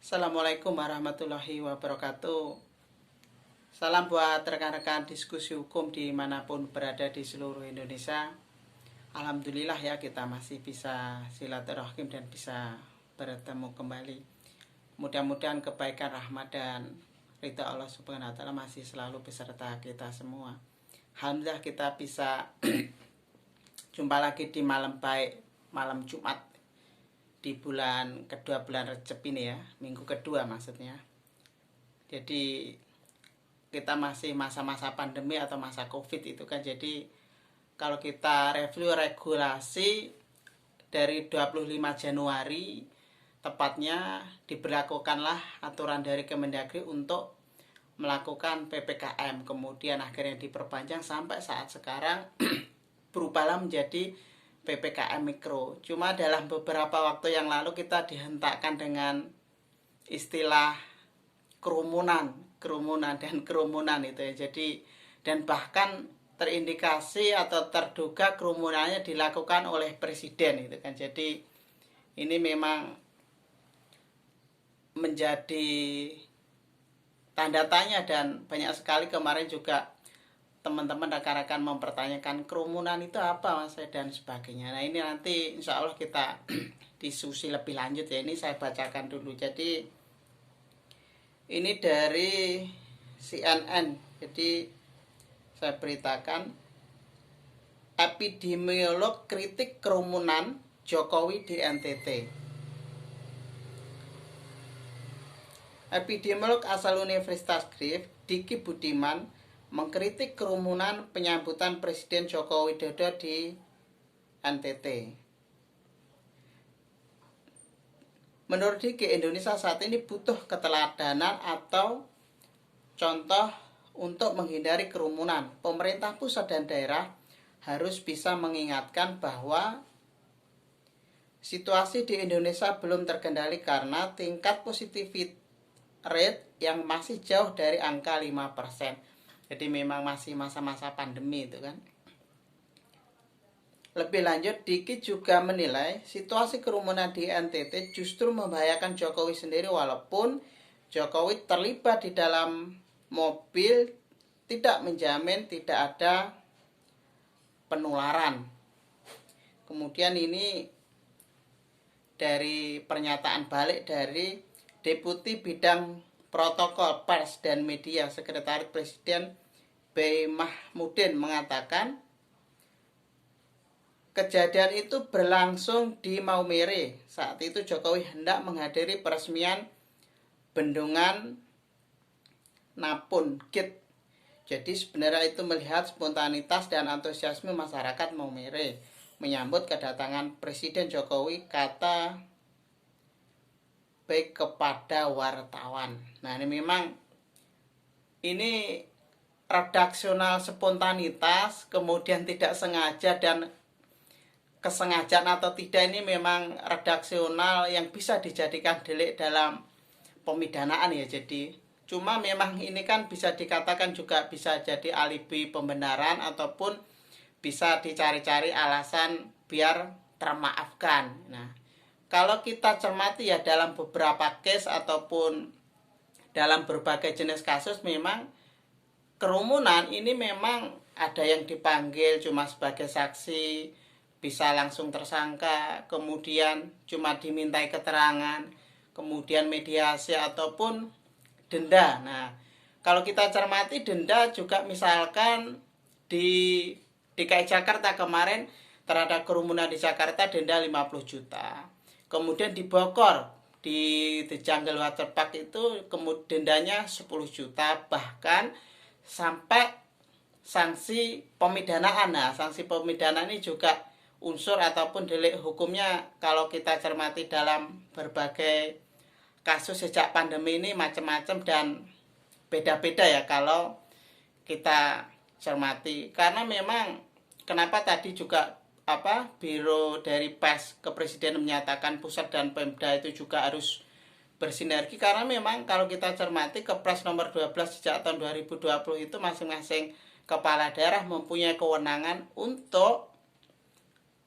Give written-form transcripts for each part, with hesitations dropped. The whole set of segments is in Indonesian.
Assalamualaikum warahmatullahi wabarakatuh. Salam buat rekan-rekan diskusi hukum dimanapun berada di seluruh Indonesia. Alhamdulillah ya, kita masih bisa silaturahim dan bisa bertemu kembali. Mudah-mudahan kebaikan, rahmat, dan ridha Allah Subhanahu wa Ta'ala masih selalu beserta kita semua. Alhamdulillah kita bisa jumpa lagi di malam baik, malam Jumat di bulan kedua, bulan Recep ini ya, minggu kedua maksudnya. Jadi kita masih masa-masa pandemi atau masa Covid itu kan. Jadi kalau kita review regulasi dari 25 Januari tepatnya diberlakukanlah aturan dari Kemendagri untuk melakukan PPKM, kemudian akhirnya diperpanjang sampai saat sekarang berubahlah menjadi PPKM Mikro. Cuma dalam beberapa waktu yang lalu kita dihentakkan dengan istilah kerumunan itu ya. Jadi dan bahkan terindikasi atau terduga kerumunannya dilakukan oleh presiden itu kan. Jadi ini memang menjadi tanda tanya, dan banyak sekali kemarin juga teman-teman rekan-rekan mempertanyakan kerumunan itu apa Mas dan sebagainya. Nah ini nanti insya Allah kita diskusi lebih lanjut ya. Ini saya bacakan dulu. Jadi ini dari CNN. Jadi saya beritakan, epidemiolog kritik kerumunan Jokowi di NTT. Epidemiolog asal Universitas Griffith, Diki Budiman, mengkritik kerumunan penyambutan Presiden Joko Widodo di NTT. Menurut Diki, Indonesia saat ini butuh keteladanan atau contoh untuk menghindari kerumunan. Pemerintah pusat dan daerah harus bisa mengingatkan bahwa situasi di Indonesia belum terkendali karena tingkat positivity rate yang masih jauh dari angka 5%. Jadi memang masih masa-masa pandemi itu kan. Lebih lanjut, Diki juga menilai situasi kerumunan di NTT justru membahayakan Jokowi sendiri, walaupun Jokowi terlibat di dalam mobil tidak menjamin tidak ada penularan. Kemudian ini dari pernyataan balik dari Deputi Bidang Protokol Pers dan Media Sekretaris Presiden B. Mahmudin mengatakan, kejadian itu berlangsung di Maumere. Saat itu Jokowi hendak menghadiri peresmian bendungan Napun Gate. Jadi sebenarnya itu melihat spontanitas dan antusiasme masyarakat Maumere menyambut kedatangan Presiden Jokowi, kata baik kepada wartawan. Nah ini memang ini redaksional spontanitas, kemudian tidak sengaja, dan kesengajaan atau tidak ini memang redaksional yang bisa dijadikan delik dalam pemidanaan ya. Jadi cuma memang ini kan bisa dikatakan juga bisa jadi alibi pembenaran ataupun bisa dicari-cari alasan biar termaafkan. Nah kalau kita cermati ya, dalam beberapa case ataupun dalam berbagai jenis kasus, memang kerumunan ini memang ada yang dipanggil cuma sebagai saksi, bisa langsung tersangka, kemudian cuma dimintai keterangan, kemudian mediasi ataupun denda. Nah kalau kita cermati denda juga, misalkan di DKI Jakarta kemarin terhadap kerumunan di Jakarta denda 50 juta. Kemudian di Bogor, di The Jungle Water Park itu dendanya 10 juta, bahkan sampai sanksi pemidanaan. Nah sanksi pemidanaan ini juga unsur ataupun delik hukumnya kalau kita cermati dalam berbagai kasus sejak pandemi ini macam-macam dan beda-beda ya kalau kita cermati. Karena memang kenapa tadi juga Biro dari PES Kepresiden menyatakan pusat dan Pemda itu juga harus bersinergi, karena memang kalau kita cermati Kepres nomor 12 sejak tahun 2020 itu masing-masing kepala daerah mempunyai kewenangan untuk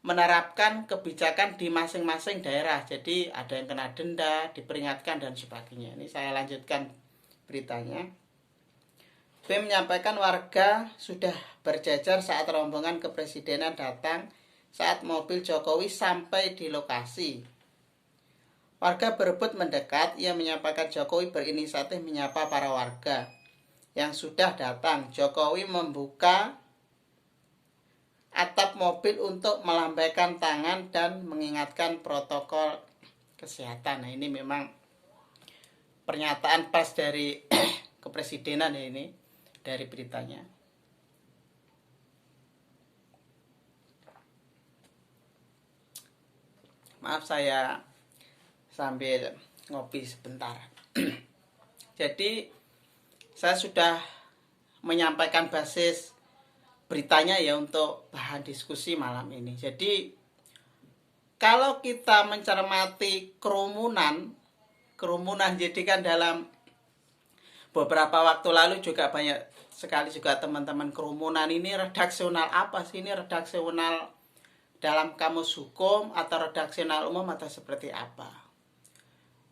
menerapkan kebijakan di masing-masing daerah. Jadi ada yang kena denda, diperingatkan dan sebagainya. Ini saya lanjutkan beritanya. BEM menyampaikan warga sudah berjajar saat rombongan kepresidenan datang saat mobil Jokowi sampai di lokasi. Warga berebut mendekat, ia menyampaikan Jokowi berinisiatif menyapa para warga yang sudah datang. Jokowi membuka atap mobil untuk melambaikan tangan dan mengingatkan protokol kesehatan. Nah, ini memang pernyataan pers dari kepresidenan ya, ini dari beritanya. Maaf, saya sambil ngopi sebentar. Jadi saya sudah menyampaikan basis beritanya ya untuk bahan diskusi malam ini. Jadi kalau kita mencermati kerumunan jadi kan dalam beberapa waktu lalu juga banyak sekali juga teman-teman kerumunan ini redaksional apa sih, ini redaksional dalam kamus hukum atau redaksional umum atau seperti apa.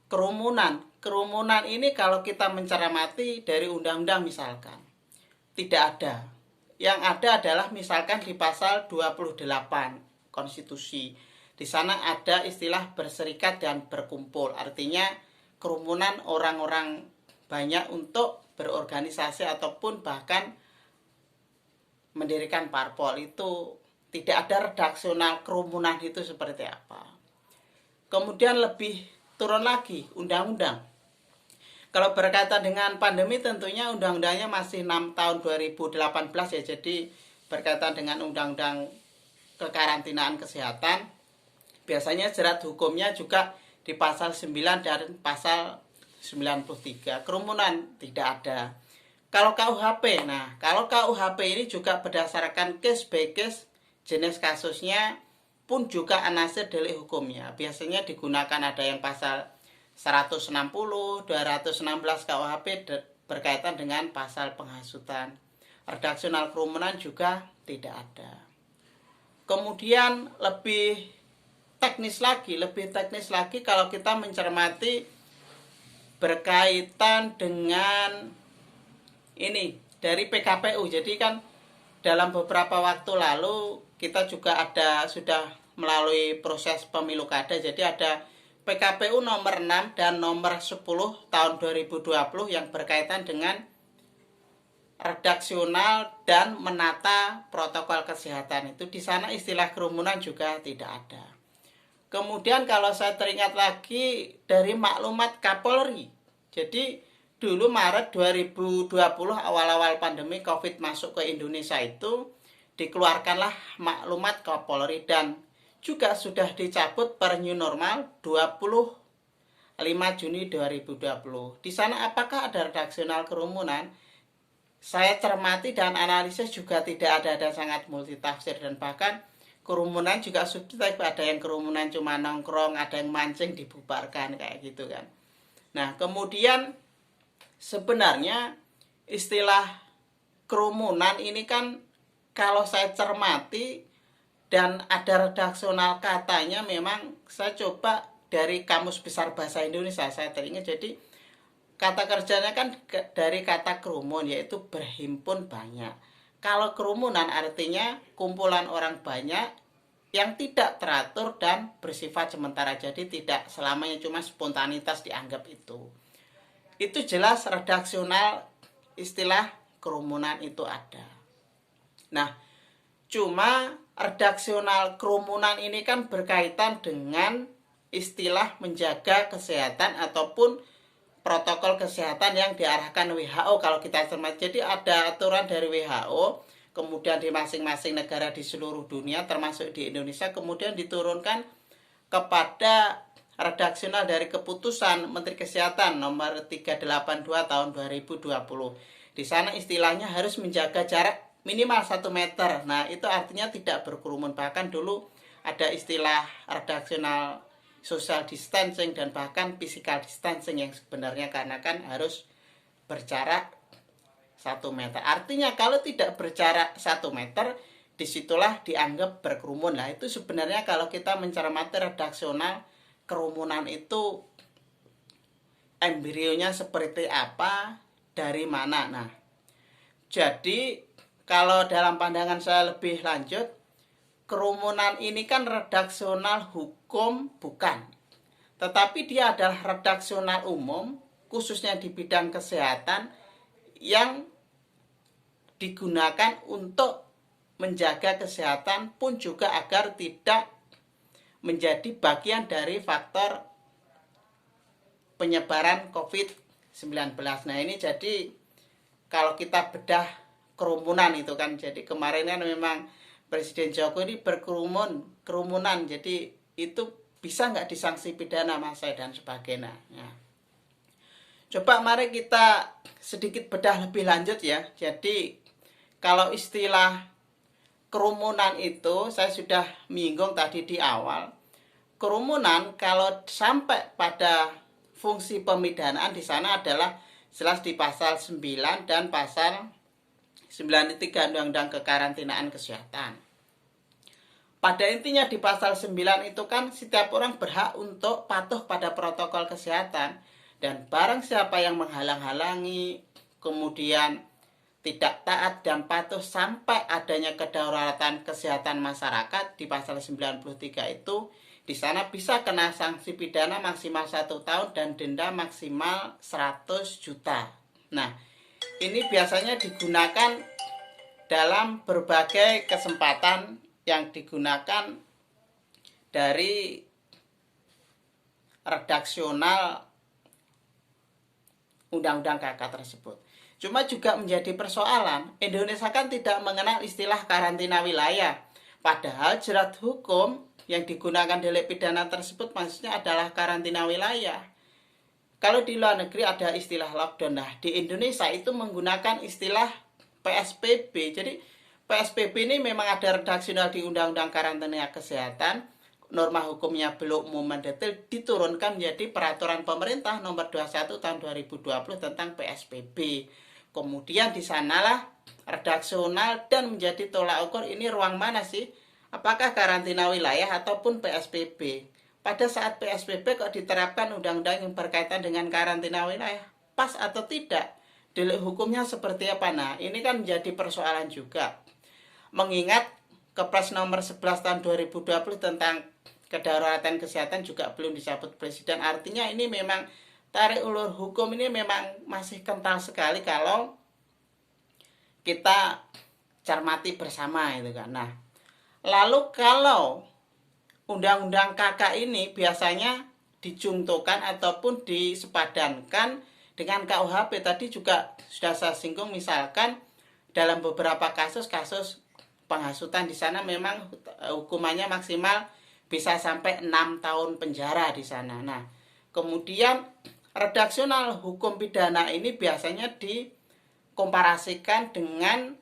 Kerumunan ini kalau kita mencermati dari undang-undang misalkan tidak ada. Yang ada adalah misalkan di pasal 28 konstitusi. Di sana ada istilah berserikat dan berkumpul. Artinya kerumunan orang-orang banyak untuk berorganisasi ataupun bahkan mendirikan parpol. Itu tidak ada redaksional kerumunan itu seperti apa. Kemudian lebih turun lagi undang-undang. Kalau berkaitan dengan pandemi tentunya undang-undangnya masih 6 tahun 2018 ya. Jadi berkaitan dengan undang-undang kekarantinaan kesehatan. Biasanya jerat hukumnya juga di pasal 9 dan pasal 93. Kerumunan tidak ada. Kalau KUHP, nah kalau KUHP ini juga berdasarkan case by case, jenis kasusnya pun juga anasir delik hukumnya. Biasanya digunakan ada yang pasal 160, 216 KUHP berkaitan dengan pasal penghasutan. Redaksional kerumunan juga tidak ada. Kemudian lebih teknis lagi kalau kita mencermati berkaitan dengan ini dari PKPU. Jadi kan dalam beberapa waktu lalu kita juga sudah melalui proses pemilu kada. Jadi ada PKPU nomor 6 dan nomor 10 tahun 2020 yang berkaitan dengan redaksional dan menata protokol kesehatan. Itu di sana istilah kerumunan juga tidak ada. Kemudian kalau saya teringat lagi dari maklumat Kapolri. Jadi dulu Maret 2020 awal-awal pandemi Covid masuk ke Indonesia itu dikeluarkanlah maklumat Kapolri dan juga sudah dicabut per new normal 25 Juni 2020. Di sana apakah ada redaksional kerumunan? Saya cermati dan analisis juga tidak ada sangat multitafsir dan bahkan kerumunan juga subjektif. Ada yang kerumunan cuma nongkrong, ada yang mancing dibubarkan kayak gitu kan. Nah, kemudian sebenarnya istilah kerumunan ini kan kalau saya cermati dan ada redaksional katanya, memang saya coba dari Kamus Besar Bahasa Indonesia saya teringat. Jadi kata kerjanya kan dari kata kerumun, yaitu berhimpun banyak. Kalau kerumunan artinya kumpulan orang banyak yang tidak teratur dan bersifat sementara. Jadi tidak selamanya cuma spontanitas dianggap itu. Itu jelas redaksional istilah kerumunan itu ada. Nah, cuma redaksional kerumunan ini kan berkaitan dengan istilah menjaga kesehatan ataupun protokol kesehatan yang diarahkan WHO kalau kita cermati. Jadi ada aturan dari WHO, kemudian di masing-masing negara di seluruh dunia termasuk di Indonesia kemudian diturunkan kepada redaksional dari keputusan Menteri Kesehatan nomor 382 tahun 2020. Di sana istilahnya harus menjaga jarak minimal 1 meter. Nah, itu artinya tidak berkerumun. Bahkan dulu ada istilah redaksional social distancing dan bahkan physical distancing yang sebenarnya karena kan harus berjarak 1 meter. Artinya kalau tidak berjarak 1 meter, disitulah dianggap berkerumun. Nah, itu sebenarnya kalau kita mencermati redaksional kerumunan itu embrionya seperti apa, dari mana. Nah, jadi kalau dalam pandangan saya lebih lanjut, kerumunan ini kan redaksional hukum bukan, tetapi dia adalah redaksional umum, khususnya di bidang kesehatan, yang digunakan untuk menjaga kesehatan pun juga agar tidak menjadi bagian dari faktor penyebaran COVID-19. Nah, ini jadi kalau kita bedah kerumunan itu kan, jadi kemarin kan memang Presiden Jokowi ini kerumunan, jadi itu bisa nggak disanksi pidana masa dan sebagainya. Nah, coba mari kita sedikit bedah lebih lanjut ya. Jadi kalau istilah kerumunan itu saya sudah menyinggung tadi di awal. Kerumunan kalau sampai pada fungsi pemidanaan di sana adalah jelas di pasal 9 dan pasal 93 Undang-Undang Kekarantinaan Kesehatan. Pada intinya di pasal 9 itu kan setiap orang berhak untuk patuh pada protokol kesehatan, dan barang siapa yang menghalang-halangi, kemudian tidak taat dan patuh sampai adanya kedaruratan kesehatan masyarakat di pasal 93 itu, di sana bisa kena sanksi pidana maksimal 1 tahun dan denda maksimal 100 juta. Nah, ini biasanya digunakan dalam berbagai kesempatan yang digunakan dari redaksional Undang-Undang KK tersebut. Cuma juga menjadi persoalan, Indonesia kan tidak mengenal istilah karantina wilayah. Padahal jerat hukum yang digunakan delik pidana tersebut maksudnya adalah karantina wilayah. Kalau di luar negeri ada istilah lockdown. Nah, di Indonesia itu menggunakan istilah PSBB. Jadi PSBB ini memang ada redaksional di Undang-Undang Karantina Kesehatan. Norma hukumnya belum umum mendetail, diturunkan menjadi peraturan pemerintah nomor 21 tahun 2020 tentang PSBB. Kemudian di sanalah redaksional dan menjadi tolak ukur ini ruang mana sih? Apakah karantina wilayah ataupun PSBB? Pada saat PSBB kok diterapkan undang-undang yang berkaitan dengan karantina wilayah? Pas atau tidak? Delik hukumnya seperti apa? Nah, ini kan menjadi persoalan juga. Mengingat Kepres nomor 11 tahun 2020 tentang kedaruratan kesehatan juga belum dicabut Presiden. Artinya ini memang tarik ulur hukum ini memang masih kental sekali kalau kita cermati bersama itu kan. Nah, lalu kalau Undang-Undang KK ini biasanya dijungtokan ataupun disepadankan dengan KUHP. Tadi juga sudah saya singgung, misalkan dalam beberapa kasus penghasutan di sana memang hukumannya maksimal bisa sampai 6 tahun penjara di sana. Nah, kemudian redaksional hukum pidana ini biasanya dikomparasikan dengan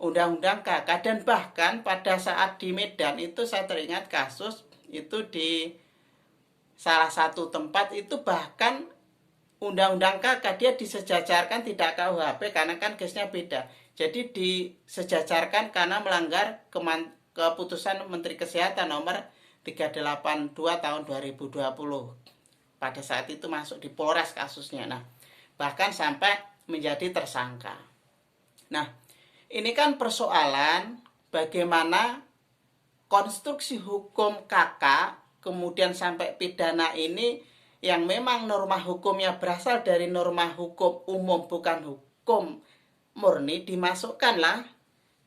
Undang-Undang KK, dan bahkan pada saat di Medan itu saya teringat kasus itu di salah satu tempat itu bahkan Undang-Undang KK dia disejajarkan, tidak KUHP karena kan case-nya beda. Jadi disejajarkan karena melanggar keputusan Menteri Kesehatan nomor 382 tahun 2020. Pada saat itu masuk di Polres kasusnya. Nah, bahkan sampai menjadi tersangka. Nah, ini kan persoalan bagaimana konstruksi hukum KK kemudian sampai pidana ini yang memang norma hukumnya berasal dari norma hukum umum bukan hukum murni, dimasukkanlah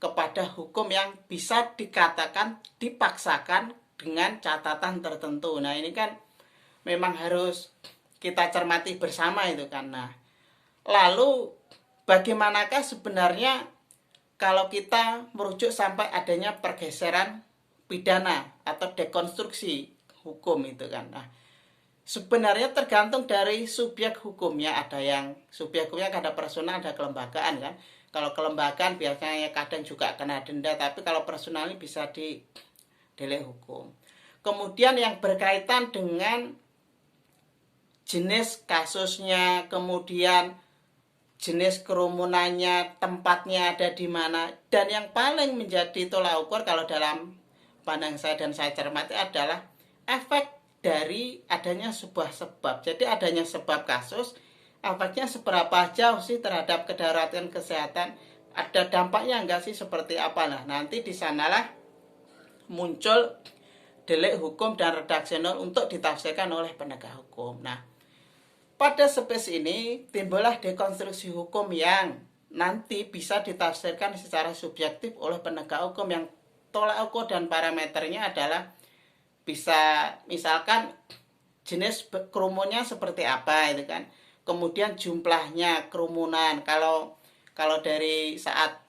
kepada hukum yang bisa dikatakan dipaksakan dengan catatan tertentu. Nah, ini kan memang harus kita cermati bersama itu kan. Nah, lalu bagaimanakah sebenarnya kalau kita merujuk sampai adanya pergeseran pidana atau dekonstruksi hukum itu kan. Nah, sebenarnya tergantung dari subjek hukumnya. Ada yang subjek hukumnya ada personal, ada kelembagaan kan. Kalau kelembagaan biasanya kadang juga kena denda, tapi kalau personal ini bisa di delik hukum. Kemudian yang berkaitan dengan jenis kasusnya, kemudian jenis kerumunannya, tempatnya ada di mana, dan yang paling menjadi tolak ukur kalau dalam pandang saya dan saya cermati adalah efek dari adanya sebuah sebab. Jadi adanya sebab kasus, efeknya seberapa jauh sih terhadap kedaruratan kesehatan, ada dampaknya enggak sih, seperti apa. Nah, nanti di sanalah muncul delik hukum dan redaksional untuk ditafsirkan oleh penegak hukum. Nah, pada space ini timbullah dekonstruksi hukum yang nanti bisa ditafsirkan secara subjektif oleh penegak hukum, yang tolak ukur dan parameternya adalah bisa misalkan jenis kerumunnya seperti apa itu kan, kemudian jumlahnya kerumunan. Kalau dari saat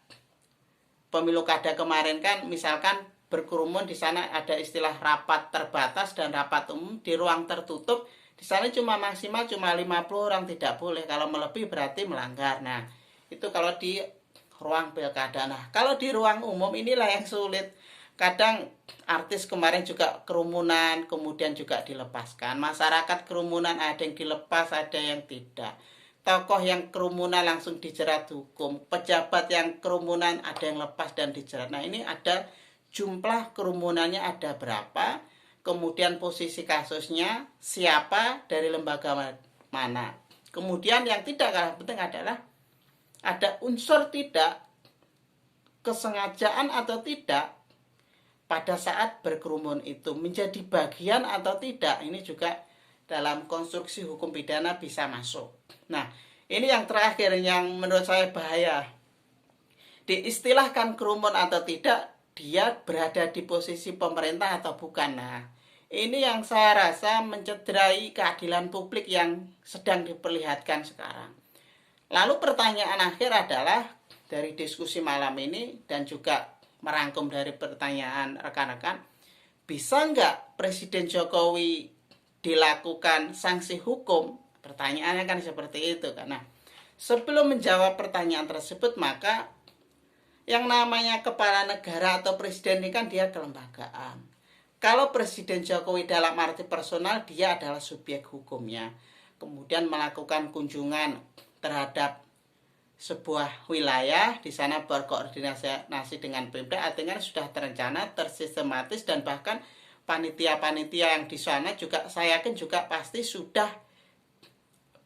pemilu kada kemarin kan, misalkan berkerumun di sana ada istilah rapat terbatas dan rapat umum di ruang tertutup. Di sana cuma maksimal cuma 50 orang, tidak boleh. Kalau melebihi berarti melanggar. Nah, itu kalau di ruang pilkada. Nah, kalau di ruang umum inilah yang sulit. Kadang artis kemarin juga kerumunan, kemudian juga dilepaskan. Masyarakat kerumunan, ada yang dilepas, ada yang tidak. Tokoh yang kerumunan langsung dijerat hukum. Pejabat yang kerumunan ada yang lepas dan dijerat. Nah, ini ada jumlah kerumunannya ada berapa, kemudian posisi kasusnya, siapa, dari lembaga mana. Kemudian yang tidak kalah penting adalah ada unsur tidak kesengajaan atau tidak pada saat berkerumun itu, menjadi bagian atau tidak. Ini juga dalam konstruksi hukum pidana bisa masuk. Nah, ini yang terakhir yang menurut saya bahaya. Diistilahkan kerumun atau tidak, dia berada di posisi pemerintah atau bukan. Nah, ini yang saya rasa mencederai keadilan publik yang sedang diperlihatkan sekarang. Lalu pertanyaan akhir adalah dari diskusi malam ini dan juga merangkum dari pertanyaan rekan-rekan, bisa nggak Presiden Jokowi dilakukan sanksi hukum? Pertanyaannya kan seperti itu. Karena sebelum menjawab pertanyaan tersebut, maka yang namanya kepala negara atau presiden ini kan dia kelembagaan. Kalau Presiden Jokowi dalam arti personal, dia adalah subjek hukumnya. Kemudian melakukan kunjungan terhadap sebuah wilayah, di sana berkoordinasi dengan Pemda, artinya sudah terencana, tersistematis, dan bahkan panitia-panitia yang di sana juga saya yakin juga pasti sudah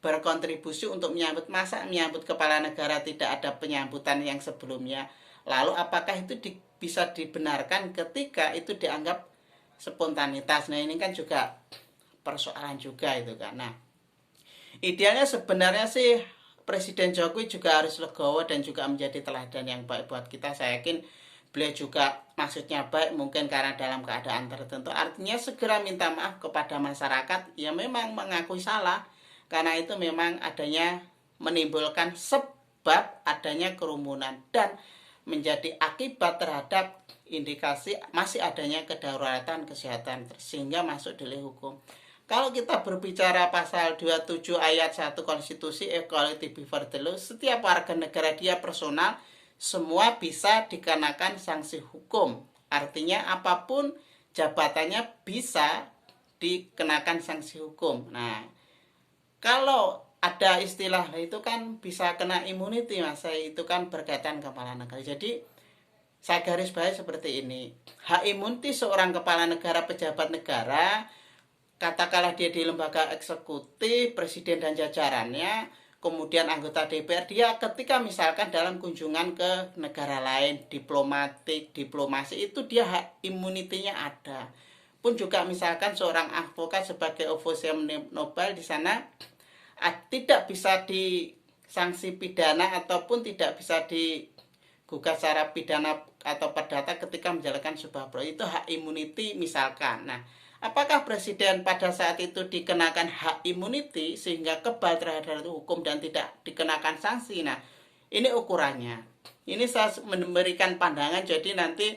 berkontribusi untuk menyambut. Masa menyambut kepala negara tidak ada penyambutan yang sebelumnya? Lalu apakah itu bisa dibenarkan ketika itu dianggap spontanitas? Nah, ini kan juga persoalan juga itu kan. Nah, idealnya sebenarnya sih Presiden Jokowi juga harus legowo dan juga menjadi teladan yang baik buat kita. Saya yakin beliau juga maksudnya baik, mungkin karena dalam keadaan tertentu. Artinya segera minta maaf kepada masyarakat, ya memang mengakui salah, karena itu memang adanya menimbulkan sebab adanya kerumunan dan menjadi akibat terhadap indikasi masih adanya kedaruratan kesehatan sehingga masuk delik hukum. Kalau kita berbicara pasal 27 ayat 1 konstitusi equality before the law, setiap warga negara dia personal, semua bisa dikenakan sanksi hukum. Artinya apapun jabatannya bisa dikenakan sanksi hukum. Nah, kalau ada istilah itu kan bisa kena immunity, mas, itu kan berkaitan kepala negara. Jadi saya garis bawahi seperti ini. Hak immunity seorang kepala negara, pejabat negara, katakanlah dia di lembaga eksekutif, presiden dan jajarannya, kemudian anggota DPR, dia ketika misalkan dalam kunjungan ke negara lain, diplomatik, diplomasi, itu dia hak immunity-nya ada. Pun juga misalkan seorang advokat sebagai officium Nobel di sana tidak bisa disanksi pidana ataupun tidak bisa digugat secara pidana atau perdata ketika menjalankan sebuah proyek. Itu hak immunity misalkan. Nah, apakah presiden pada saat itu dikenakan hak immunity sehingga kebal terhadap hukum dan tidak dikenakan sanksi? Nah, ini ukurannya. Ini saya memberikan pandangan, jadi nanti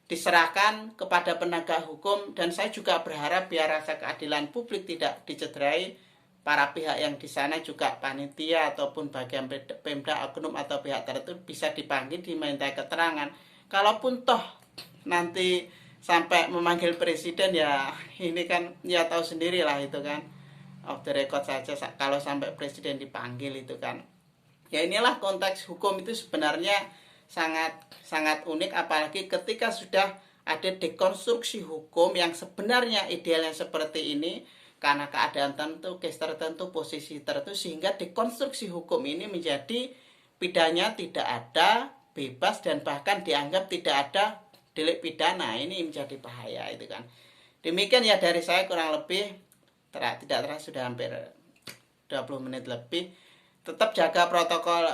diserahkan kepada penegak hukum, dan saya juga berharap biar rasa keadilan publik tidak dicederai. Para pihak yang di sana juga panitia ataupun bagian Pemda, oknum atau pihak tertentu bisa dipanggil, diminta keterangan. Kalaupun toh nanti sampai memanggil presiden, ya ini kan ya tahu sendiri lah itu kan, off the record saja kalau sampai presiden dipanggil itu kan Ya inilah konteks hukum itu sebenarnya sangat sangat unik, apalagi ketika sudah ada dekonstruksi hukum yang sebenarnya idealnya seperti ini karena keadaan tertentu, case tertentu, posisi tertentu, sehingga dekonstruksi hukum ini menjadi pidana tidak ada, bebas, dan bahkan dianggap tidak ada delik pidana. Ini menjadi bahaya itu kan. Demikian ya dari saya, kurang lebih tidak terasa sudah hampir 20 menit lebih. Tetap jaga protokol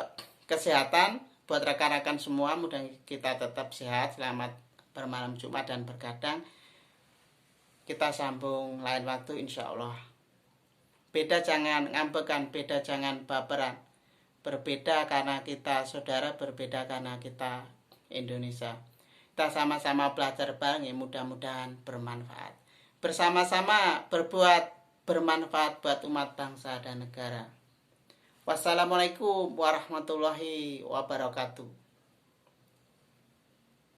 kesehatan buat rekan-rekan semua, mudah kita tetap sehat. Selamat bermalam Jumat dan bergadang. Kita sambung lain waktu insya Allah. Beda jangan ngambekan, beda jangan baperan. Berbeda karena kita saudara, berbeda karena kita Indonesia. Kita sama-sama belajar bareng ya, mudah-mudahan bermanfaat. Bersama-sama berbuat bermanfaat buat umat bangsa dan negara. Wassalamualaikum warahmatullahi wabarakatuh.